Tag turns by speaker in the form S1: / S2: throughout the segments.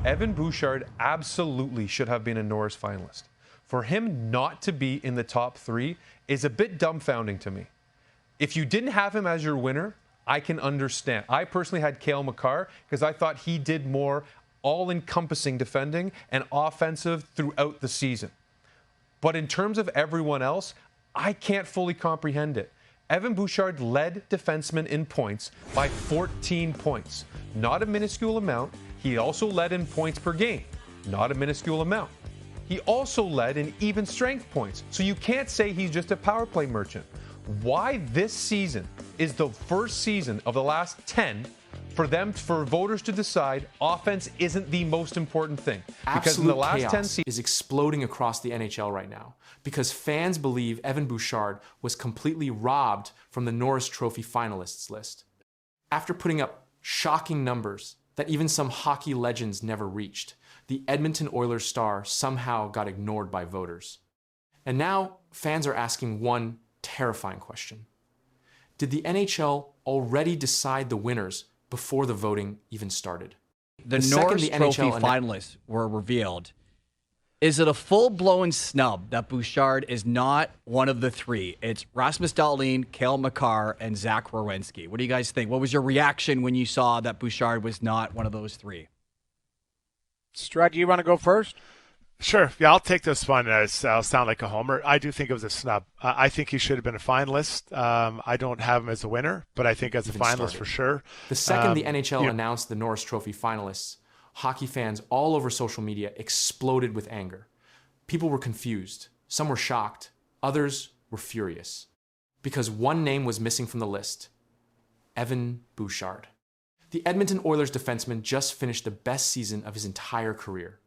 S1: Evan Bouchard absolutely should have been a Norris finalist. For him not to be in the top 3 is a bit dumbfounding to me. If you didn't have him as your winner, I can understand. I personally had Cale Makar because I thought he did more all-encompassing defending and offensive throughout the season. But in terms of everyone else, I can't fully comprehend it. Evan Bouchard led defensemen in points by 14 points. Not a minuscule amount. He also led in points per game. Not a minuscule amount. He also led in even strength points. So you can't say he's just a power play merchant. Why this season is the first season of the last 10 for voters to decide offense isn't the most important thing. Because in the last 10 seasons
S2: is exploding across the NHL right now because fans believe Evan Bouchard was completely robbed from the Norris Trophy finalists list. After putting up shocking numbers that even some hockey legends never reached, the Edmonton Oilers star somehow got ignored by voters. And now fans are asking one terrifying question. Did the NHL already decide the winners before the voting even started?
S3: The Norris Trophy finalists were revealed. Is it a full-blown snub that Bouchard is not one of the 3? It's Rasmus Dahlin, Cale Makar, and Zach Werenski. What do you guys think? What was your reaction when you saw that Bouchard was not one of those 3?
S4: Strud, do you want to go first?
S5: Sure. Yeah, I'll take this one. I'll sound like a homer. I do think it was a snub. I think he should have been a finalist. I don't have him as a winner, but I think as a finalist for sure.
S2: The second the NHL announced the Norris Trophy finalists, hockey fans all over social media exploded with anger. People were confused. Some were shocked. Others were furious. Because one name was missing from the list. Evan Bouchard. The Edmonton Oilers defenseman just finished the best season of his entire career.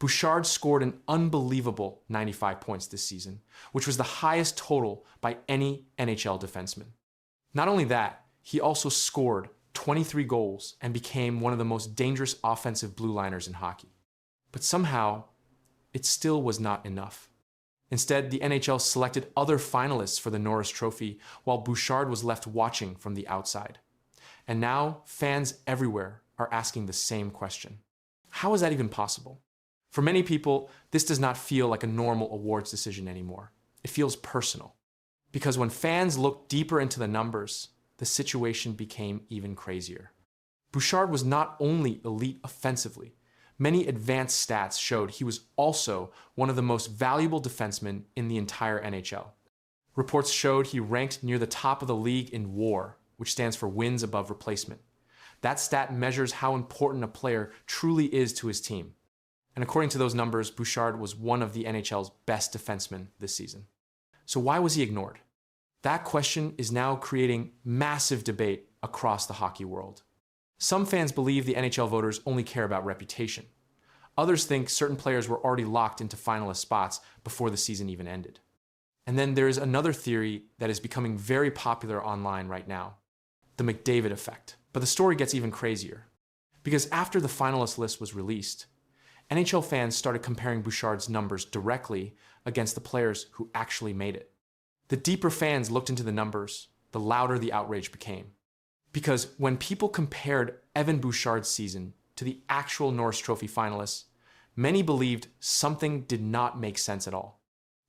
S2: Bouchard scored an unbelievable 95 points this season, which was the highest total by any NHL defenseman. Not only that, he also scored 23 goals and became one of the most dangerous offensive blue liners in hockey. But somehow, it still was not enough. Instead, the NHL selected other finalists for the Norris Trophy while Bouchard was left watching from the outside. And now, fans everywhere are asking the same question. How is that even possible? For many people, this does not feel like a normal awards decision anymore. It feels personal. Because when fans looked deeper into the numbers, the situation became even crazier. Bouchard was not only elite offensively. Many advanced stats showed he was also one of the most valuable defensemen in the entire NHL. Reports showed he ranked near the top of the league in WAR, which stands for wins above replacement. That stat measures how important a player truly is to his team. And according to those numbers, Bouchard was one of the NHL's best defensemen this season. So why was he ignored? That question is now creating massive debate across the hockey world. Some fans believe the NHL voters only care about reputation. Others think certain players were already locked into finalist spots before the season even ended. And then there is another theory that is becoming very popular online right now, the McDavid effect. But the story gets even crazier. Because after the finalist list was released, NHL fans started comparing Bouchard's numbers directly against the players who actually made it. The deeper fans looked into the numbers, the louder the outrage became. Because when people compared Evan Bouchard's season to the actual Norris Trophy finalists, many believed something did not make sense at all.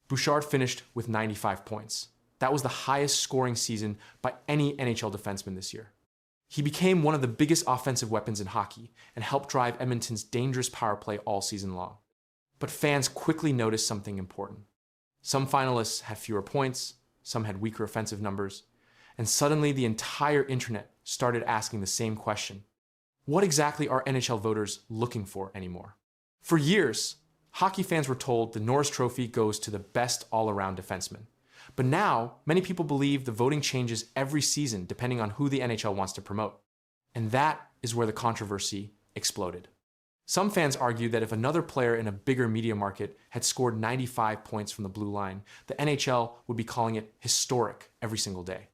S2: Bouchard finished with 95 points. That was the highest scoring season by any NHL defenseman this year. He became one of the biggest offensive weapons in hockey and helped drive Edmonton's dangerous power play all season long. But fans quickly noticed something important. Some finalists had fewer points, some had weaker offensive numbers, and suddenly the entire internet started asking the same question. What exactly are NHL voters looking for anymore? For years, hockey fans were told the Norris Trophy goes to the best all-around defenseman. But now, many people believe the voting changes every season depending on who the NHL wants to promote. And that is where the controversy exploded. Some fans argue that if another player in a bigger media market had scored 95 points from the blue line, the NHL would be calling it historic every single day.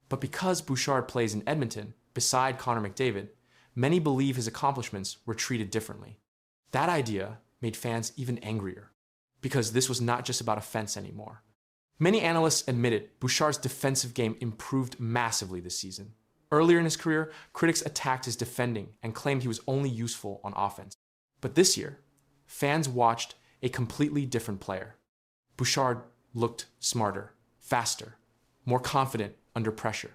S2: But because Bouchard plays in Edmonton, beside Connor McDavid, many believe his accomplishments were treated differently. That idea made fans even angrier, because this was not just about offense anymore. Many analysts admitted Bouchard's defensive game improved massively this season. Earlier in his career, critics attacked his defending and claimed he was only useful on offense. But this year, fans watched a completely different player. Bouchard looked smarter, faster, more confident under pressure.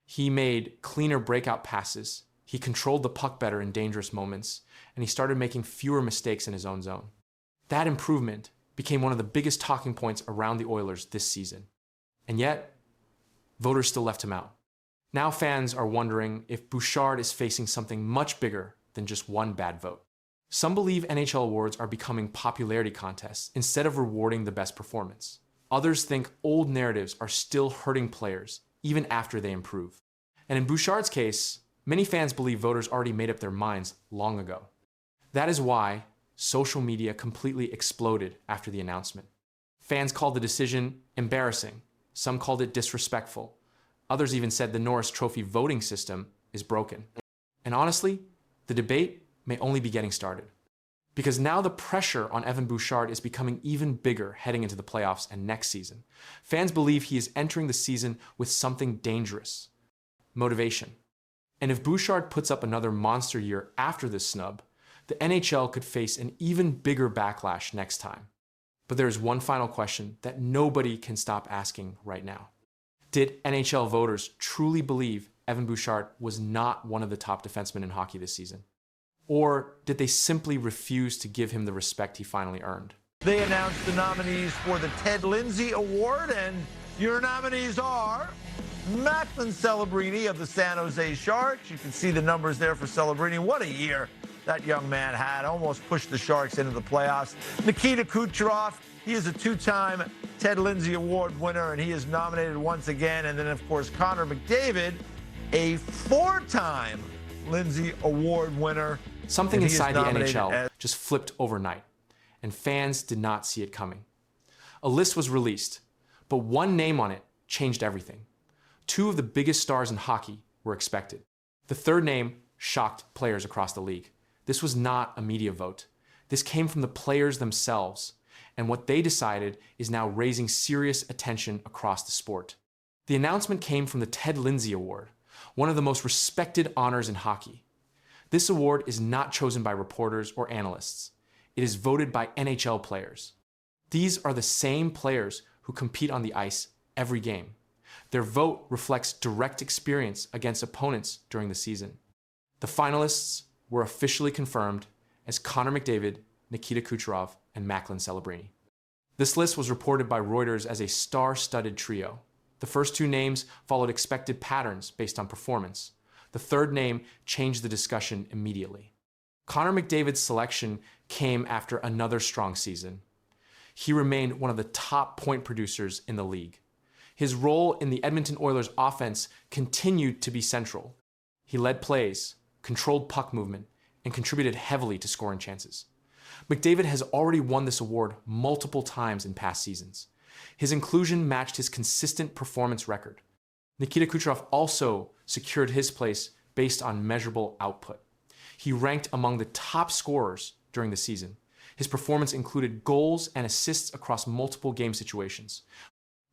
S2: He made cleaner breakout passes, he controlled the puck better in dangerous moments, and he started making fewer mistakes in his own zone. That improvement became one of the biggest talking points around the Oilers this season. And yet, voters still left him out. Now fans are wondering if Bouchard is facing something much bigger than just one bad vote. Some believe NHL awards are becoming popularity contests instead of rewarding the best performance. Others think old narratives are still hurting players even after they improve. And in Bouchard's case, many fans believe voters already made up their minds long ago. That is why social media completely exploded after the announcement. Fans called the decision embarrassing. Some called it disrespectful. Others even said the Norris Trophy voting system is broken. And honestly, the debate may only be getting started. Because now the pressure on Evan Bouchard is becoming even bigger heading into the playoffs and next season. Fans believe he is entering the season with something dangerous: motivation. And if Bouchard puts up another monster year after this snub, the NHL could face an even bigger backlash next time. But there is one final question that nobody can stop asking right now. Did NHL voters truly believe Evan Bouchard was not one of the top defensemen in hockey this season? Or did they simply refuse to give him the respect he finally earned?
S6: They announced the nominees for the Ted Lindsay Award, and your nominees are Macklin Celebrini of the San Jose Sharks. You can see the numbers there for Celebrini. What a year that young man had. Almost pushed the Sharks into the playoffs. Nikita Kucherov, he is a two-time Ted Lindsay Award winner, and he is nominated once again. And then, of course, Connor McDavid, a four-time Lindsay Award winner.
S2: Something inside the NHL just flipped overnight, and fans did not see it coming. A list was released, but one name on it changed everything. Two of the biggest stars in hockey were expected. The third name shocked players across the league. This was not a media vote. This came from the players themselves, and what they decided is now raising serious attention across the sport. The announcement came from the Ted Lindsay Award, one of the most respected honors in hockey. This award is not chosen by reporters or analysts. It is voted by NHL players. These are the same players who compete on the ice every game. Their vote reflects direct experience against opponents during the season. The finalists were officially confirmed as Connor McDavid, Nikita Kucherov, and Macklin Celebrini. This list was reported by Reuters as a star-studded trio. The first two names followed expected patterns based on performance. The third name changed the discussion immediately. Connor McDavid's selection came after another strong season. He remained one of the top point producers in the league. His role in the Edmonton Oilers offense continued to be central. He led plays, controlled puck movement, and contributed heavily to scoring chances. McDavid has already won this award multiple times in past seasons. His inclusion matched his consistent performance record. Nikita Kucherov also secured his place based on measurable output. He ranked among the top scorers during the season. His performance included goals and assists across multiple game situations.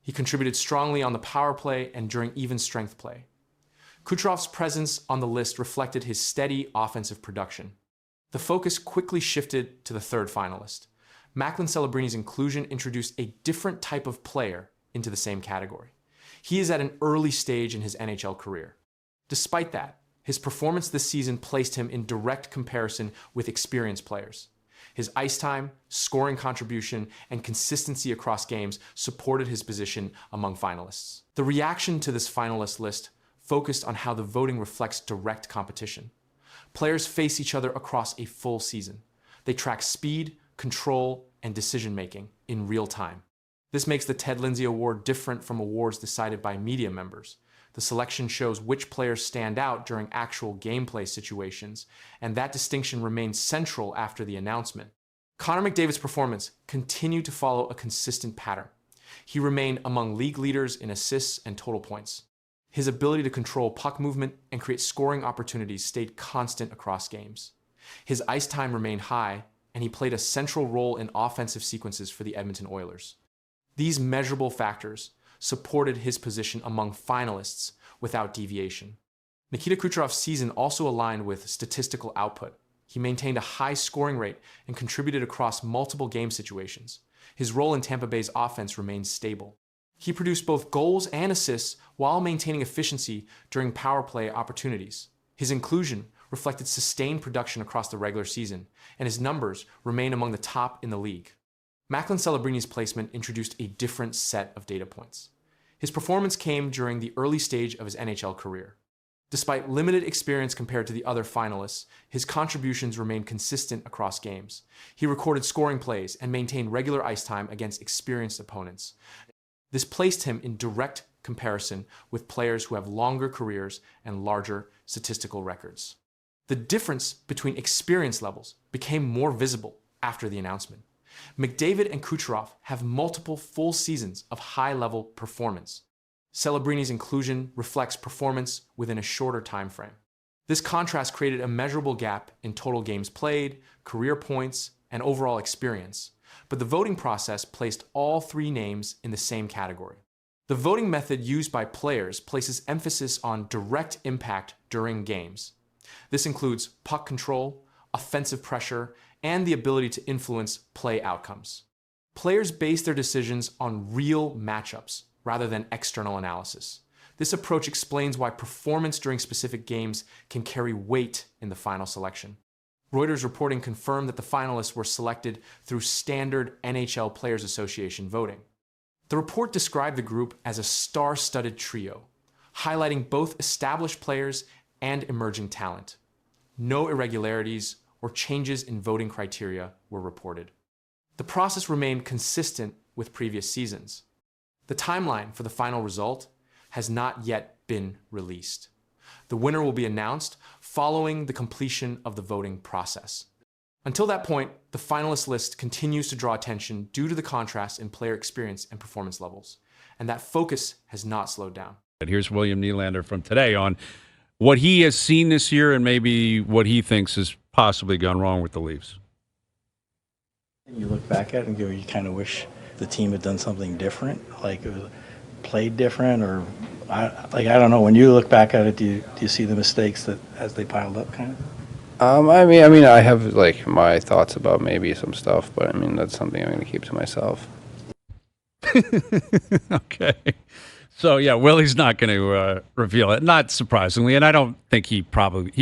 S2: He contributed strongly on the power play and during even strength play. Kucherov's presence on the list reflected his steady offensive production. The focus quickly shifted to the third finalist. Macklin Celebrini's inclusion introduced a different type of player into the same category. He is at an early stage in his NHL career. Despite that, his performance this season placed him in direct comparison with experienced players. His ice time, scoring contribution, and consistency across games supported his position among finalists. The reaction to this finalist list focused on how the voting reflects direct competition. Players face each other across a full season. They track speed, control, and decision-making in real time. This makes the Ted Lindsay Award different from awards decided by media members. The selection shows which players stand out during actual gameplay situations, and that distinction remains central after the announcement. Connor McDavid's performance continued to follow a consistent pattern. He remained among league leaders in assists and total points. His ability to control puck movement and create scoring opportunities stayed constant across games. His ice time remained high, and he played a central role in offensive sequences for the Edmonton Oilers. These measurable factors supported his position among finalists without deviation. Nikita Kucherov's season also aligned with statistical output. He maintained a high scoring rate and contributed across multiple game situations. His role in Tampa Bay's offense remained stable. He produced both goals and assists while maintaining efficiency during power play opportunities. His inclusion reflected sustained production across the regular season, and his numbers remain among the top in the league. Macklin Celebrini's placement introduced a different set of data points. His performance came during the early stage of his NHL career. Despite limited experience compared to the other finalists, his contributions remained consistent across games. He recorded scoring plays and maintained regular ice time against experienced opponents. This placed him in direct comparison with players who have longer careers and larger statistical records. The difference between experience levels became more visible after the announcement. McDavid and Kucherov have multiple full seasons of high-level performance. Celebrini's inclusion reflects performance within a shorter time frame. This contrast created a measurable gap in total games played, career points, and overall experience, but the voting process placed all three names in the same category. The voting method used by players places emphasis on direct impact during games. This includes puck control, offensive pressure, and the ability to influence play outcomes. Players base their decisions on real matchups rather than external analysis. This approach explains why performance during specific games can carry weight in the final selection. Reuters reporting confirmed that the finalists were selected through standard NHL Players Association voting. The report described the group as a star-studded trio, highlighting both established players and emerging talent. No irregularities or changes in voting criteria were reported. The process remained consistent with previous seasons. The timeline for the final result has not yet been released. The winner will be announced following the completion of the voting process. Until that point, the finalist list continues to draw attention due to the contrast in player experience and performance levels, and that focus has not slowed down.
S7: Here's William Nylander from today on what he has seen this year and maybe what he thinks has possibly gone wrong with the Leafs.
S8: You look back at it and go, you kind of wish the team had done something different, like it was played different, or I don't know. When you look back at it, do you see the mistakes that as they piled up, kind of?
S9: I mean, I have like my thoughts about maybe some stuff, but I mean that's something I'm going to keep to myself.
S7: Okay. So yeah, Willie's not going to reveal it, not surprisingly, and I don't think he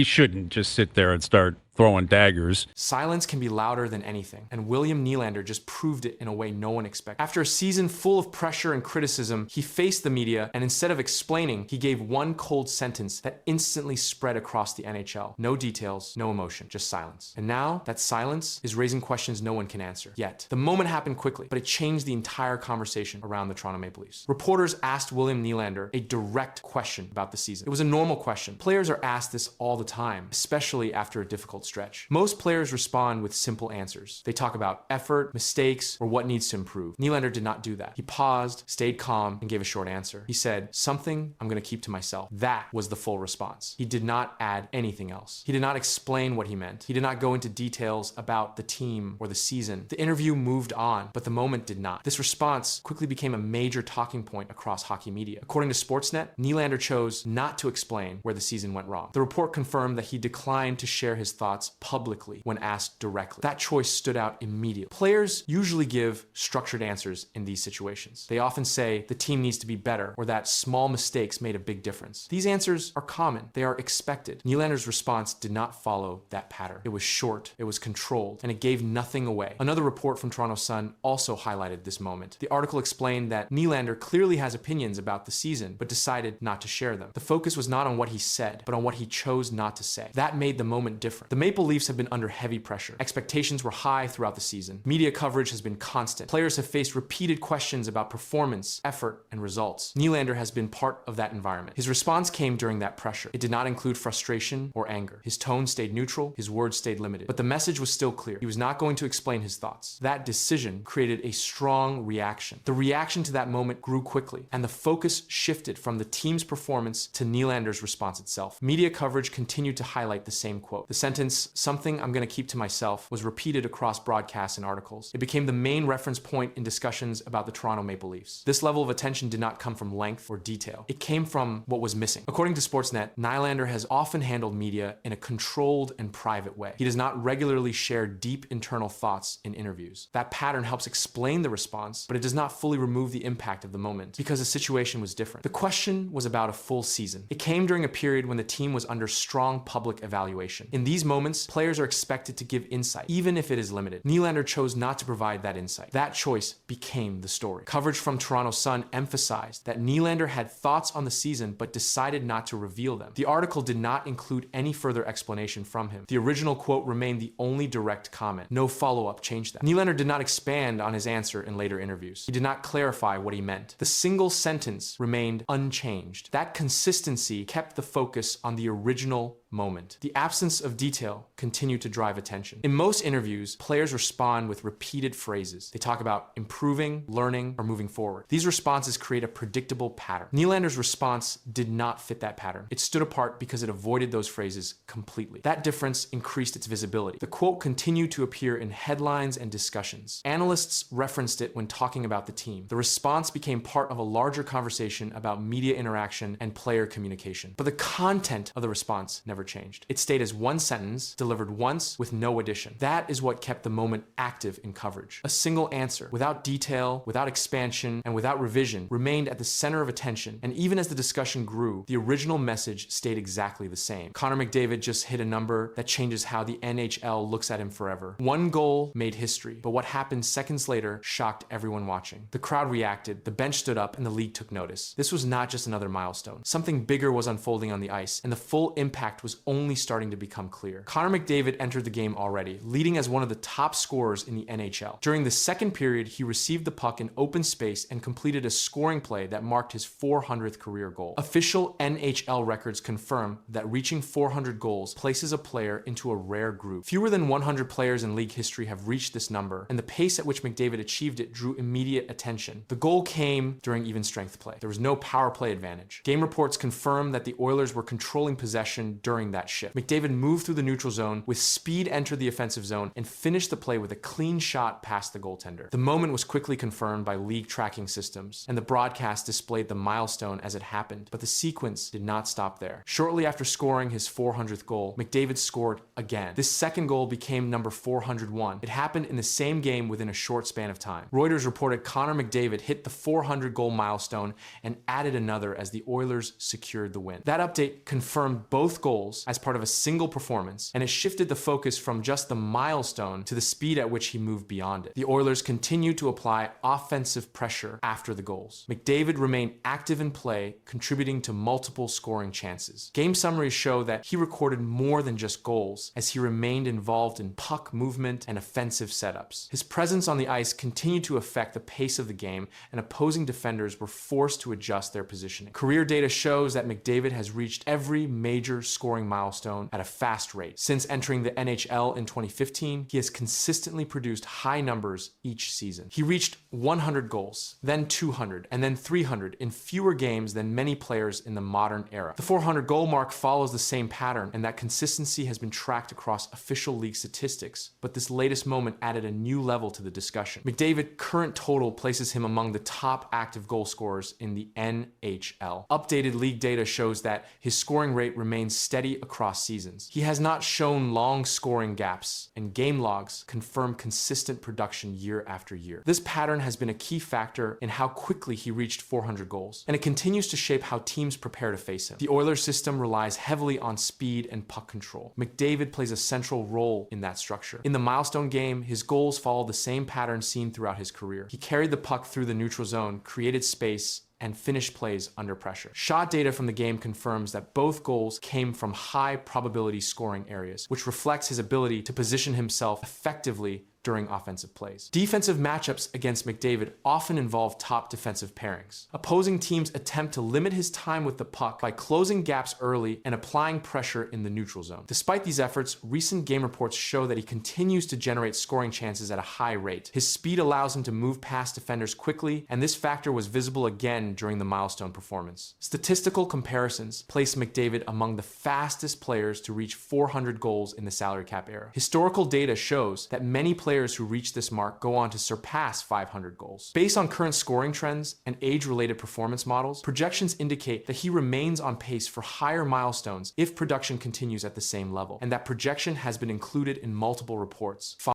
S7: shouldn't just sit there and start throwing daggers.
S2: Silence can be louder than anything, and William Nylander just proved it in a way no one expected. After a season full of pressure and criticism, he faced the media, and instead of explaining, he gave one cold sentence that instantly spread across the NHL. No details, no emotion, just silence. And now, that silence is raising questions no one can answer. Yet, the moment happened quickly, but it changed the entire conversation around the Toronto Maple Leafs. Reporters asked William Nylander a direct question about the season. It was a normal question. Players are asked this all the time, especially after a difficult stretch. Most players respond with simple answers. They talk about effort, mistakes, or what needs to improve. Nylander did not do that. He paused, stayed calm, and gave a short answer. He said, "Something I'm going to keep to myself." That was the full response. He did not add anything else. He did not explain what he meant. He did not go into details about the team or the season. The interview moved on, but the moment did not. This response quickly became a major talking point across hockey media. According to Sportsnet, Nylander chose not to explain where the season went wrong. The report confirmed that he declined to share his thoughts publicly when asked directly. That choice stood out immediately. Players usually give structured answers in these situations. They often say the team needs to be better or that small mistakes made a big difference. These answers are common. They are expected. Nylander's response did not follow that pattern. It was short, it was controlled, and it gave nothing away. Another report from Toronto Sun also highlighted this moment. The article explained that Nylander clearly has opinions about the season, but decided not to share them. The focus was not on what he said, but on what he chose not to say. That made the moment different. The Maple Leafs have been under heavy pressure. Expectations were high throughout the season. Media coverage has been constant. Players have faced repeated questions about performance, effort, and results. Nylander has been part of that environment. His response came during that pressure. It did not include frustration or anger. His tone stayed neutral, his words stayed limited. But the message was still clear. He was not going to explain his thoughts. That decision created a strong reaction. The reaction to that moment grew quickly, and the focus shifted from the team's performance to Nylander's response itself. Media coverage continued to highlight the same quote. The sentence, sentence, "something I'm going to keep to myself," was repeated across broadcasts and articles. It became the main reference point in discussions about the Toronto Maple Leafs. This level of attention did not come from length or detail. It came from what was missing. According to Sportsnet, Nylander has often handled media in a controlled and private way. He does not regularly share deep internal thoughts in interviews. That pattern helps explain the response, but it does not fully remove the impact of the moment because the situation was different. The question was about a full season. It came during a period when the team was under strong public evaluation. In these moments, players are expected to give insight, even if it is limited. Nylander chose not to provide that insight. That choice became the story. Coverage from Toronto Sun emphasized that Nylander had thoughts on the season but decided not to reveal them. The article did not include any further explanation from him. The original quote remained the only direct comment. No follow-up changed that. Nylander did not expand on his answer in later interviews. He did not clarify what he meant. The single sentence remained unchanged. That consistency kept the focus on the original moment. The absence of detail continued to drive attention. In most interviews, players respond with repeated phrases. They talk about improving, learning, or moving forward. These responses create a predictable pattern. Nylander's response did not fit that pattern. It stood apart because it avoided those phrases completely. That difference increased its visibility. The quote continued to appear in headlines and discussions. Analysts referenced it when talking about the team. The response became part of a larger conversation about media interaction and player communication. But the content of the response never changed. It stayed as one sentence, delivered once with no addition. That is what kept the moment active in coverage. A single answer, without detail, without expansion, and without revision, remained at the center of attention. And even as the discussion grew, the original message stayed exactly the same. Connor McDavid just hit a number that changes how the NHL looks at him forever. One goal made history, but what happened seconds later shocked everyone watching. The crowd reacted, the bench stood up, and the league took notice. This was not just another milestone. Something bigger was unfolding on the ice, and the full impact was only starting to become clear. Connor McDavid entered the game already, leading as one of the top scorers in the NHL. During the second period, he received the puck in open space and completed a scoring play that marked his 400th career goal. Official NHL records confirm that reaching 400 goals places a player into a rare group. Fewer than 100 players in league history have reached this number, and the pace at which McDavid achieved it drew immediate attention. The goal came during even strength play. There was no power play advantage. Game reports confirm that the Oilers were controlling possession during that shift. McDavid moved through the neutral zone, with speed entered the offensive zone, and finished the play with a clean shot past the goaltender. The moment was quickly confirmed by league tracking systems, and the broadcast displayed the milestone as it happened, but the sequence did not stop there. Shortly after scoring his 400th goal, McDavid scored again. This second goal became number 401. It happened in the same game within a short span of time. Reuters reported Connor McDavid hit the 400-goal milestone and added another as the Oilers secured the win. That update confirmed both goals as part of a single performance, and it shifted the focus from just the milestone to the speed at which he moved beyond it. The Oilers continued to apply offensive pressure after the goals. McDavid remained active in play, contributing to multiple scoring chances. Game summaries show that he recorded more than just goals, as he remained involved in puck movement and offensive setups. His presence on the ice continued to affect the pace of the game, and opposing defenders were forced to adjust their positioning. Career data shows that McDavid has reached every major scoring milestone at a fast rate. Since entering the NHL in 2015, he has consistently produced high numbers each season. He reached 100 goals, then 200, and then 300 in fewer games than many players in the modern era. The 400 goal mark follows the same pattern, and that consistency has been tracked across official league statistics, but this latest moment added a new level to the discussion. McDavid's current total places him among the top active goal scorers in the NHL. Updated league data shows that his scoring rate remains steady across seasons. He has not shown long scoring gaps, and game logs confirm consistent production year after year. This pattern has been a key factor in how quickly he reached 400 goals, and it continues to shape how teams prepare to face him. The Oilers system relies heavily on speed and puck control. McDavid plays a central role in that structure. In the milestone game, his goals follow the same pattern seen throughout his career. He carried the puck through the neutral zone, created space, and finished plays under pressure. Shot data from the game confirms that both goals came from high probability scoring areas, which reflects his ability to position himself effectively during offensive plays. Defensive matchups against McDavid often involve top defensive pairings. Opposing teams attempt to limit his time with the puck by closing gaps early and applying pressure in the neutral zone. Despite these efforts, recent game reports show that he continues to generate scoring chances at a high rate. His speed allows him to move past defenders quickly, and this factor was visible again during the milestone performance. Statistical comparisons place McDavid among the fastest players to reach 400 goals in the salary cap era. Historical data shows that many players who reach this mark go on to surpass 500 goals. Based on current scoring trends and age-related performance models, projections indicate that he remains on pace for higher milestones if production continues at the same level, and that projection has been included in multiple reports.